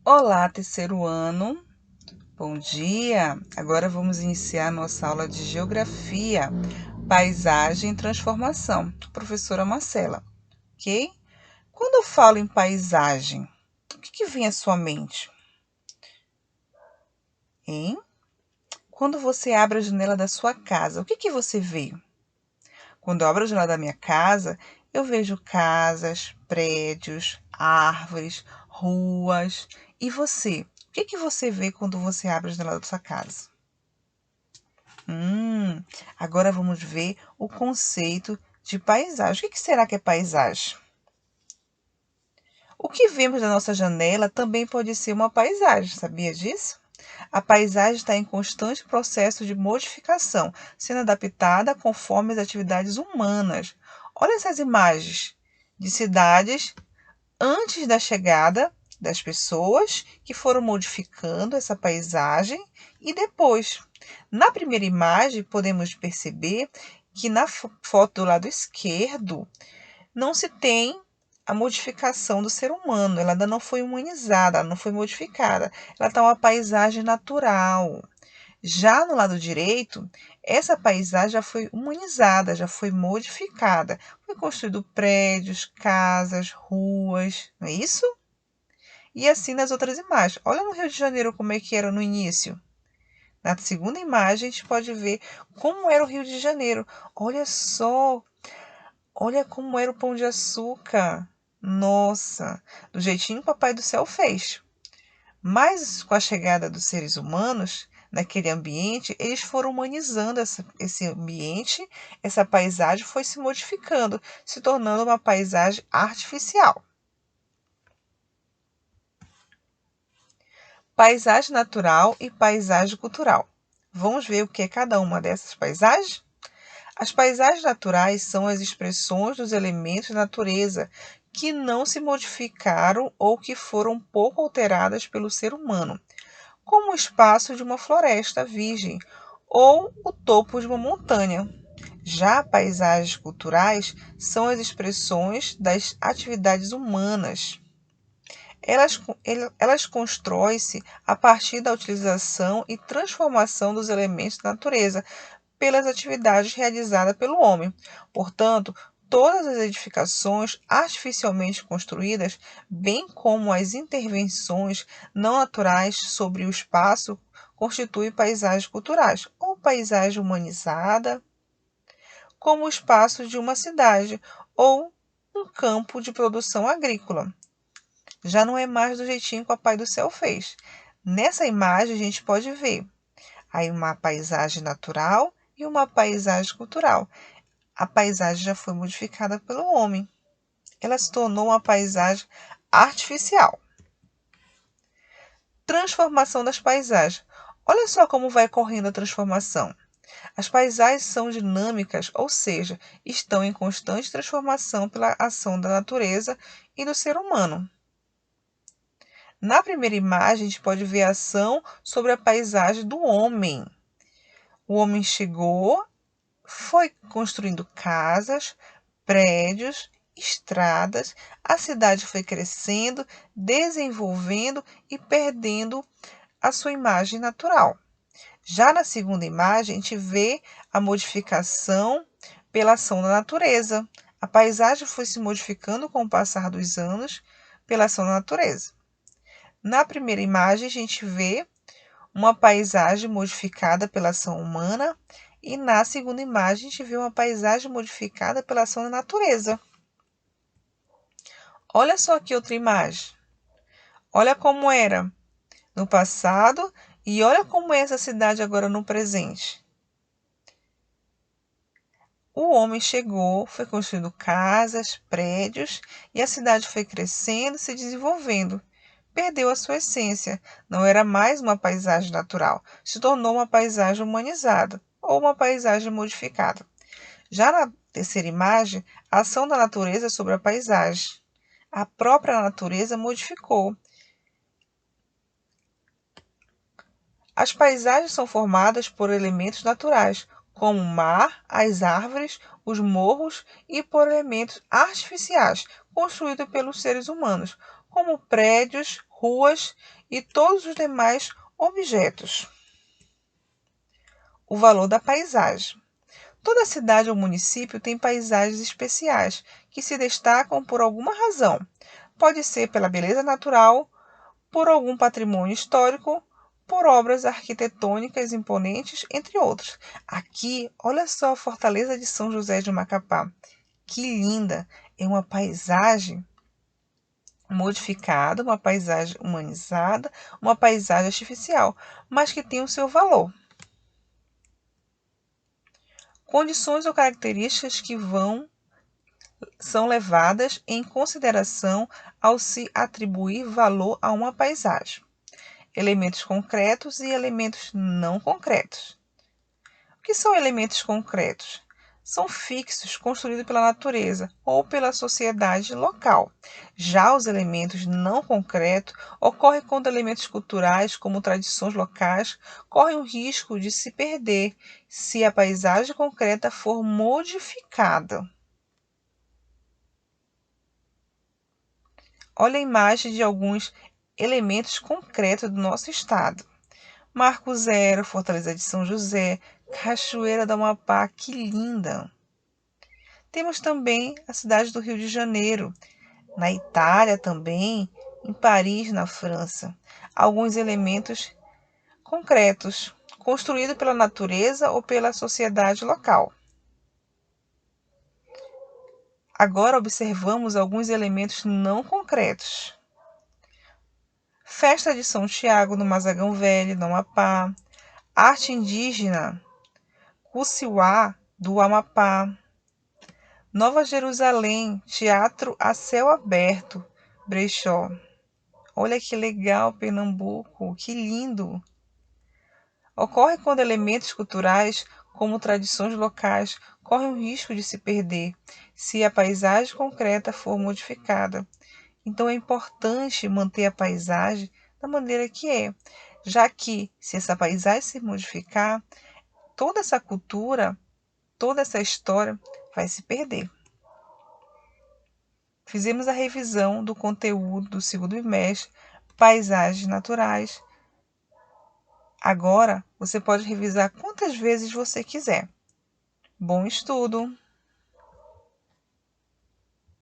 Olá, terceiro ano. Bom dia! Agora vamos iniciar nossa aula de Geografia, Paisagem e Transformação. Professora Marcela, ok? Quando eu falo em paisagem, o que vem à sua mente? Hein? Quando você abre a janela da sua casa, o que você vê? Quando eu abro a janela da minha casa, eu vejo casas, prédios, árvores, ruas. E você? O que você vê quando você abre a janela da sua casa? Agora vamos ver o conceito de paisagem. O que será que é paisagem? O que vemos na nossa janela também pode ser uma paisagem, sabia disso? A paisagem está em constante processo de modificação, sendo adaptada conforme as atividades humanas. Olha essas imagens de cidades antes da chegada das pessoas que foram modificando essa paisagem e depois. Na primeira imagem, podemos perceber que na foto do lado esquerdo não se tem a modificação do ser humano, ela ainda não foi humanizada, ela não foi modificada, ela está uma paisagem natural. Já no lado direito, essa paisagem já foi humanizada, já foi modificada. Foi construído prédios, casas, ruas, não é isso? E assim nas outras imagens. Olha no Rio de Janeiro como é que era no início. Na segunda imagem, a gente pode ver como era o Rio de Janeiro. Olha só, olha como era o Pão de Açúcar. Nossa, do jeitinho que o Papai do Céu fez. Mas com a chegada dos seres humanos naquele ambiente, eles foram humanizando esse ambiente, essa paisagem foi se modificando, se tornando uma paisagem artificial. Paisagem natural e paisagem cultural. Vamos ver o que é cada uma dessas paisagens? As paisagens naturais são as expressões dos elementos da natureza que não se modificaram ou que foram pouco alteradas pelo ser humano, como o espaço de uma floresta virgem ou o topo de uma montanha. Já paisagens culturais são as expressões das atividades humanas. Elas constroem-se a partir da utilização e transformação dos elementos da natureza pelas atividades realizadas pelo homem. Portanto, todas as edificações artificialmente construídas, bem como as intervenções não naturais sobre o espaço, constituem paisagens culturais ou paisagem humanizada, como o espaço de uma cidade ou um campo de produção agrícola. Já não é mais do jeitinho que o Papai do Céu fez. Nessa imagem, a gente pode ver aí uma paisagem natural e uma paisagem cultural. A paisagem já foi modificada pelo homem. Ela se tornou uma paisagem artificial. Transformação das paisagens. Olha só como vai correndo a transformação. As paisagens são dinâmicas, ou seja, estão em constante transformação pela ação da natureza e do ser humano. Na primeira imagem, a gente pode ver a ação sobre a paisagem do homem. O homem chegou, foi construindo casas, prédios, estradas, a cidade foi crescendo, desenvolvendo e perdendo a sua imagem natural. Já na segunda imagem, a gente vê a modificação pela ação da natureza. A paisagem foi se modificando com o passar dos anos pela ação da natureza. Na primeira imagem, a gente vê uma paisagem modificada pela ação humana e na segunda imagem, a gente vê uma paisagem modificada pela ação da natureza. Olha só aqui outra imagem. Olha como era no passado e olha como é essa cidade agora no presente. O homem chegou, foi construindo casas, prédios e a cidade foi crescendo, se desenvolvendo. Perdeu a sua essência, não era mais uma paisagem natural, se tornou uma paisagem humanizada ou uma paisagem modificada. Já na terceira imagem, a ação da natureza sobre a paisagem. A própria natureza modificou. As paisagens são formadas por elementos naturais, como o mar, as árvores, os morros e por elementos artificiais, construídos pelos seres humanos, como prédios, ruas e todos os demais objetos. O valor da paisagem. Toda cidade ou município tem paisagens especiais que se destacam por alguma razão. Pode ser pela beleza natural, por algum patrimônio histórico, por obras arquitetônicas imponentes, entre outros. Aqui, olha só a Fortaleza de São José de Macapá. Que linda! É uma paisagem modificada, uma paisagem humanizada, uma paisagem artificial, mas que tem o seu valor. Condições ou características que são levadas em consideração ao se atribuir valor a uma paisagem. Elementos concretos e elementos não concretos. O que são elementos concretos? São fixos, construídos pela natureza ou pela sociedade local. Já os elementos não concretos ocorrem quando elementos culturais, como tradições locais, correm o risco de se perder se a paisagem concreta for modificada. Olha a imagem de alguns elementos concretos do nosso estado. Marco Zero, Fortaleza de São José, Cachoeira do Amapá, que linda! Temos também a cidade do Rio de Janeiro, na Itália também, em Paris, na França. Alguns elementos concretos, construídos pela natureza ou pela sociedade local. Agora observamos alguns elementos não concretos. Festa de São Tiago, no Mazagão Velho, no Amapá. Arte indígena, Cusiuá, do Amapá. Nova Jerusalém, Teatro a Céu Aberto, Brechó. Olha que legal, Pernambuco, que lindo! Ocorre quando elementos culturais, como tradições locais, correm o risco de se perder se a paisagem concreta for modificada. Então é importante manter a paisagem da maneira que é, já que se essa paisagem se modificar, toda essa cultura, toda essa história vai se perder. Fizemos a revisão do conteúdo do segundo bimestre, Paisagens Naturais. Agora, você pode revisar quantas vezes você quiser. Bom estudo!